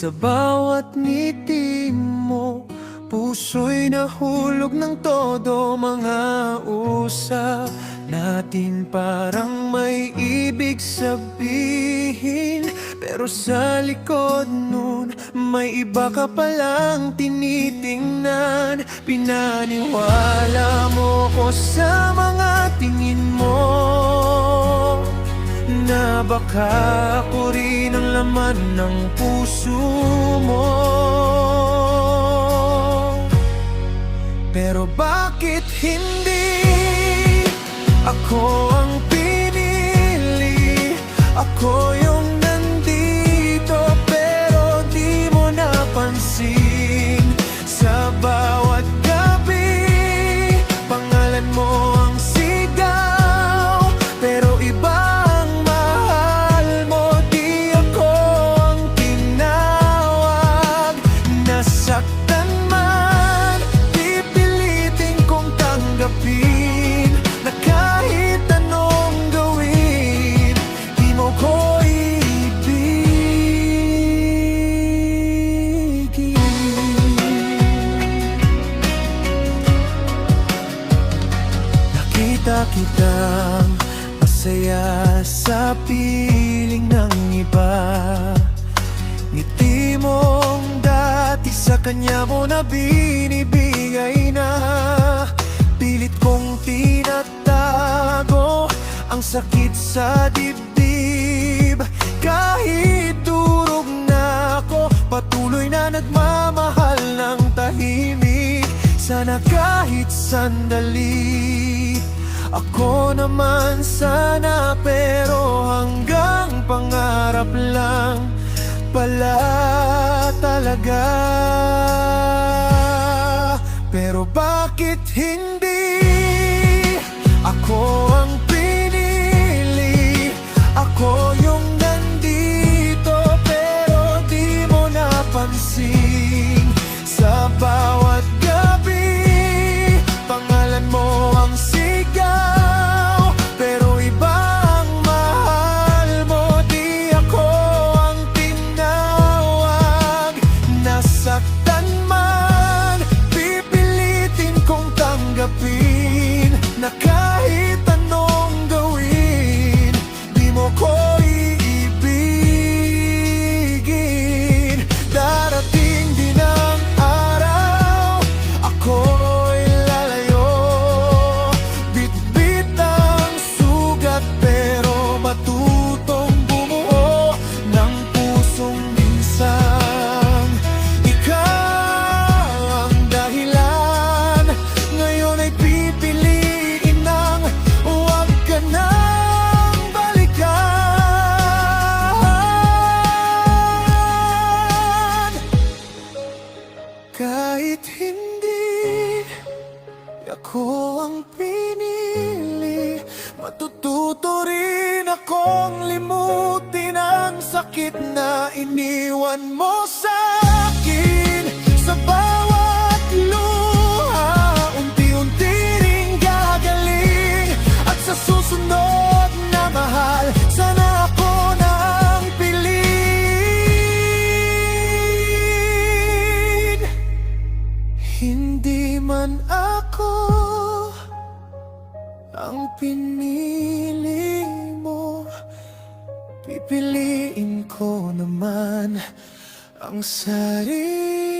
Sa bawat ngiti mo, puso'y nahulog ng todo. Mga usap natin parang may ibig sabihin, pero sa likod nun, may iba ka palang tinitingnan. Pinaniwala mo ko sa mga tingin mo, na baka ako rin ang laman ng puso mo. Pero bakit hindi ako ang pinili? Ako yung nandito pero di mo napansin. Sa bawat gabi, pangalan mo ang sigaw, pero iba ang mahal mo. Di ako ang tinawag. Nasaktan man, pipilitin kong tanggapin na kahit anong gawin, di mo ko ibigin. Nakita kitang masaya sa piling ng iba. Ngiti mong dati sa kanya mo na binibigay na. Pilit kong tinatago ang sakit sa dibdib. Kahit durog na ako, patuloy na nagmamahal ng tahimik. Sana kahit sandali, ako naman sana, pero hanggang pangarap lang pala talaga. Pero bakit hindi ako ang pinili? Ako yung nandito pero di mo napansin. Sa bawat gabi, pangalan mo ang sigaw, pero iba ang mahal mo. Di ako ang tinawag. Nasaktan man, pipilitin kong tanggapin na kahit anong gawin, di mo ko iibigin. Darating din ang araw, ako'y lalayo. Bitbit ang sugat pero matutong bumuo ng pusong minsang ikaw ang dahilan. Ngayon ay pipiliin ng huwag ka nang balikan. Kahit hindi ako ang pinili, matututo rin akong limutin ang sakit na iniwan mo sa akin. Sa bawat luha, unti-unti ring gagaling. At sa susunod na mahal, sana ako na ang piliin. Hindi man ako ang pinili mo, pipiliin ko naman ang sarili